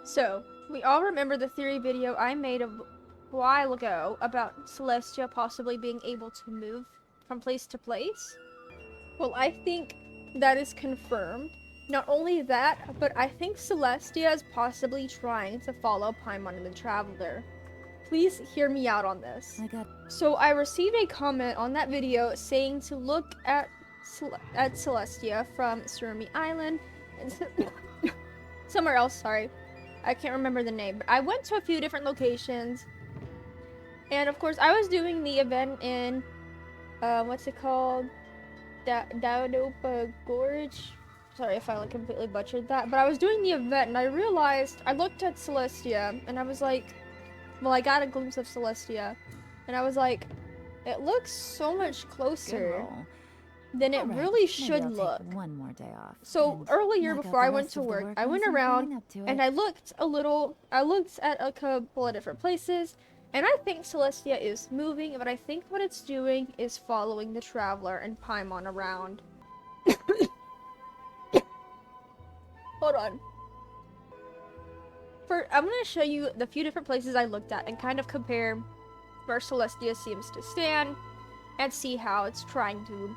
So, we all remember the theory video I made a while ago about Celestia possibly being able to move from place to place? Well, I think that is confirmed. Not only that, but I think Celestia is possibly trying to follow Paimon and the Traveler. Please hear me out on this. So I received a comment on that video saying to look at Celestia from Surumi Island and somewhere else, sorry. I can't remember the name, but I went to a few different locations. And of course, I was doing the event in, what's it called? Daudopa Gorge? Sorry if I completely butchered that, but I was doing the event and I realized, I looked at Celestia and I was like, well, I got a glimpse of Celestia and I was like, it looks so much closer than it really should look. One more day off. So earlier before I went to work, I went around and I looked at a couple of different places, and I think Celestia is moving, but I think what it's doing is following the Traveler and Paimon around. Hold on. I'm going to show you the few different places I looked at and kind of compare where Celestia seems to stand and see how it's trying to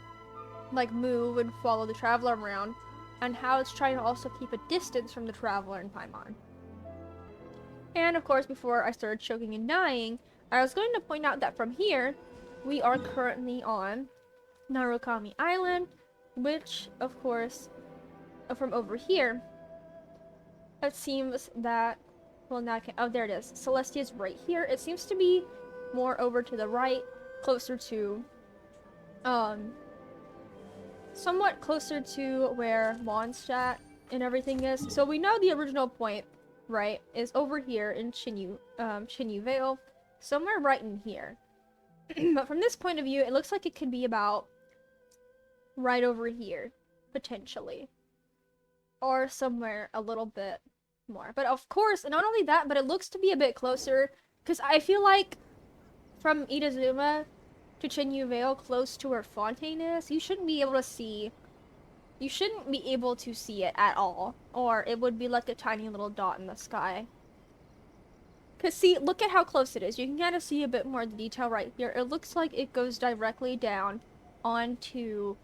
like move and follow the Traveler around, and how it's trying to also keep a distance from the Traveler and Paimon. And of course, before I started choking and dying, I was going to point out that from here, we are currently on Narukami Island, which, of course, from over here, it seems that, well, now I can't, oh, there it is. Celestia's right here. It seems to be more over to the right, closer to, somewhat closer to where Mondstadt and everything is. So we know the original point, right, is over here in Chinyu Vale, somewhere right in here. But from this point of view, it looks like it could be about right over here, potentially. Or somewhere a little bit more. But of course, not only that, but it looks to be a bit closer, because I feel like from Itazuma to Chinyu Vale, close to where Fontaine is, you shouldn't be able to see it at all, or it would be like a tiny little dot in the sky. Cause see, look at how close it is. You can kind of see a bit more of the detail right here. It looks like it goes directly down onto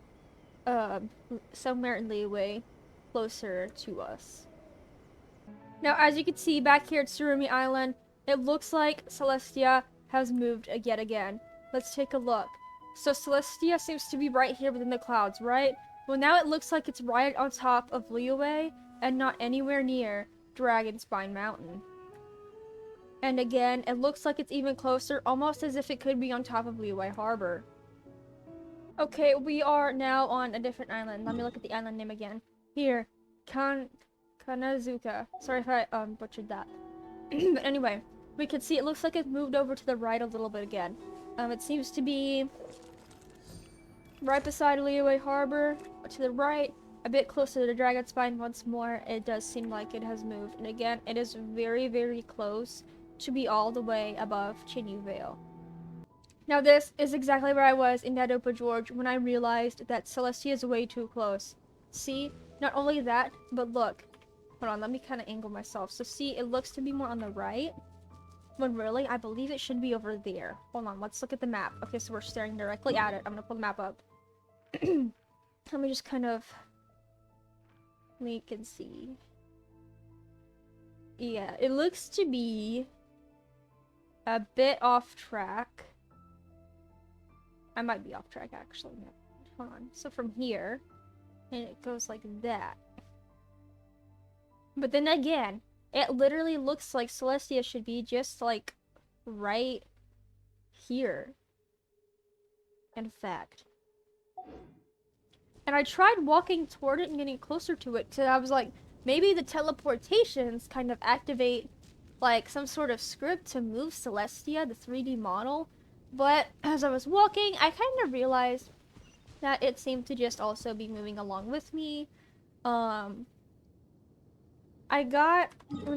somewhere in Liyue, closer to us. Now, as you can see back here at Surumi Island, it looks like Celestia has moved yet again. Let's take a look. So Celestia seems to be right here within the clouds, right? Well, now it looks like it's right on top of Liyue and not anywhere near Dragonspine Mountain. And again, it looks like it's even closer, almost as if it could be on top of Liyue Harbor. Okay, we are now on a different island. Let me look at the island name again. Here, Kanazuka. Sorry if I butchered that. But anyway, we can see it looks like it moved over to the right a little bit again. It seems to be right beside Liyue Harbor, to the right, a bit closer to Dragonspine once more. It does seem like it has moved, and again, it is very, very close to be all the way above Chinyu Vale. Now this is exactly where I was in Daudopa Gorge when I realized that Celestia is way too close. See? Not only that, but look. Hold on, let me kind of angle myself. So see, it looks to be more on the right, when really, I believe it should be over there. Hold on, let's look at the map. Okay, so we're staring directly at it. I'm gonna pull the map up. Let me just kind of... we can see. Yeah, it looks to be a bit off track. I might be off track, actually. Hold on. So from here, and it goes like that. But then again, it literally looks like Celestia should be just, like, right here. In fact. And I tried walking toward it and getting closer to it, because I was like, maybe the teleportations kind of activate, like, some sort of script to move Celestia, the 3D model. But as I was walking, I kind of realized that it seemed to just also be moving along with me. Let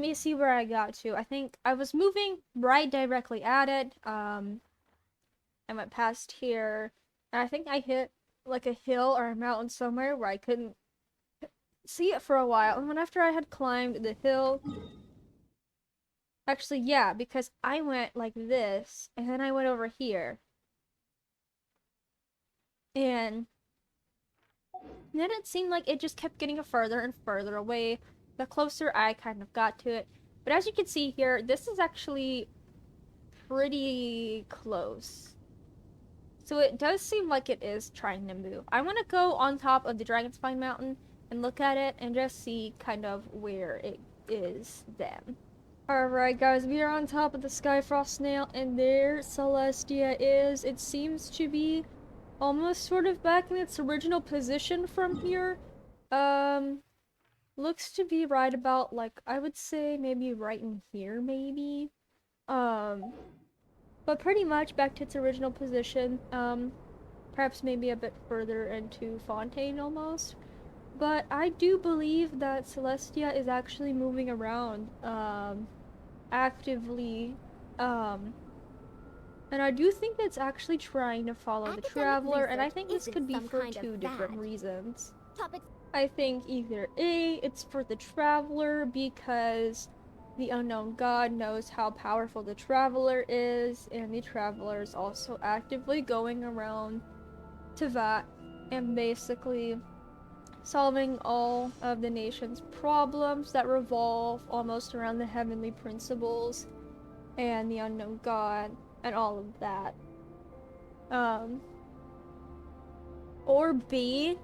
me see where I got to. I think I was moving right directly at it. I went past here, and I think I hit like a hill or a mountain somewhere where I couldn't see it for a while. And then after I had climbed the hill Actually, yeah, because I went like this, and then I went over here. And then it seemed like it just kept getting further and further away the closer I kind of got to it. But as you can see here, this is actually pretty close. So it does seem like it is trying to move. I want to go on top of the Dragonspine Mountain and look at it and just see kind of where it is then. Alright guys, we are on top of the Skyfrost Snail and there Celestia is. It seems to be almost sort of back in its original position from here. Looks to be right about, like, I would say maybe right in here, maybe. But pretty much back to its original position. Perhaps maybe a bit further into Fontaine almost. But I do believe that Celestia is actually moving around, actively, and I do think it's actually trying to follow the Traveler, and I think this could be for two different reasons. I think either A, it's for the Traveler because the unknown god knows how powerful the Traveler is, and the Traveler is also actively going around Teyvat and basically solving all of the nation's problems that revolve almost around the heavenly principles and the unknown god and all of that. Or B,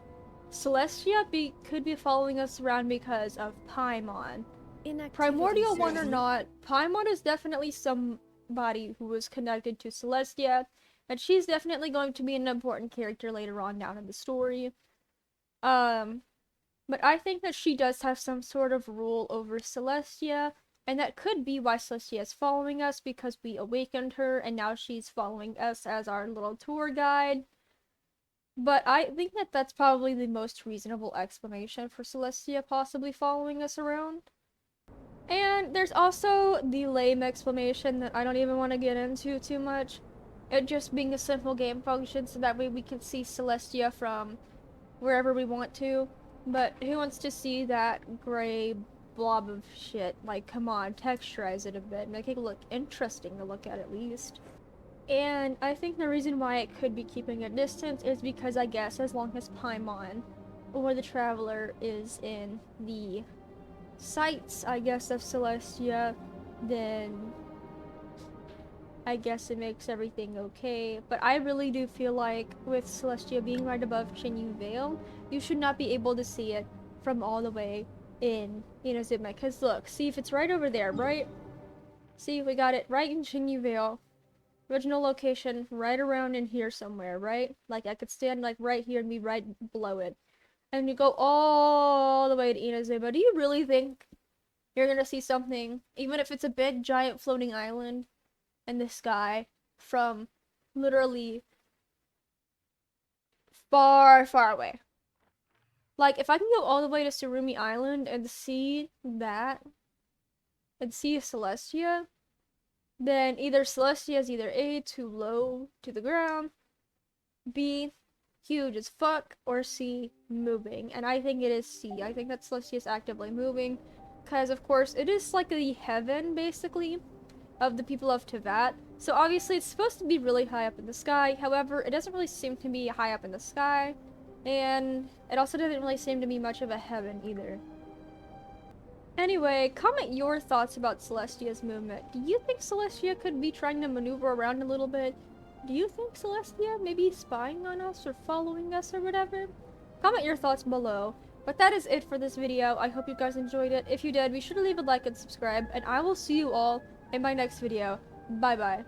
Celestia could be following us around because of Paimon. Primordial one or not, Paimon is definitely somebody who was connected to Celestia, and she's definitely going to be an important character later on down in the story. But I think that she does have some sort of rule over Celestia, and that could be why Celestia is following us, because we awakened her, and now she's following us as our little tour guide. But I think that that's probably the most reasonable explanation for Celestia possibly following us around. And there's also the lame explanation that I don't even want to get into too much. It just being a simple game function so that way we can see Celestia from wherever we want to. But who wants to see that gray blob of shit? Like, come on, texturize it a bit, make it look interesting to look at least. And I think the reason why it could be keeping a distance is because I guess as long as Paimon or the Traveler is in the sights, I guess, of Celestia, then I guess it makes everything okay. But I really do feel like with Celestia being right above Chinyu Vale, you should not be able to see it from all the way in Inazuma. Because look, see if it's right over there, right? See, we got it right in Chinyu Vale. Original location right around in here somewhere, right? Like I could stand like right here and be right below it. And you go all the way to Inazuma. Do you really think you're gonna see something, even if it's a big giant floating island in the sky, from literally far, far away? Like, if I can go all the way to Surumi Island and see that, and see Celestia, then either Celestia is either A, too low to the ground, B, huge as fuck, or C, moving. And I think it is C. I think that Celestia is actively moving, because of course it is like the heaven, basically, of the people of Teyvat. So obviously it's supposed to be really high up in the sky, however, it doesn't really seem to be high up in the sky, and it also doesn't really seem to be much of a heaven either. Anyway, comment your thoughts about Celestia's movement. Do you think Celestia could be trying to maneuver around a little bit? Do you think Celestia may be spying on us or following us or whatever? Comment your thoughts below. But that is it for this video. I hope you guys enjoyed it. If you did, be sure to leave a like and subscribe, and I will see you all in my next video. Bye bye.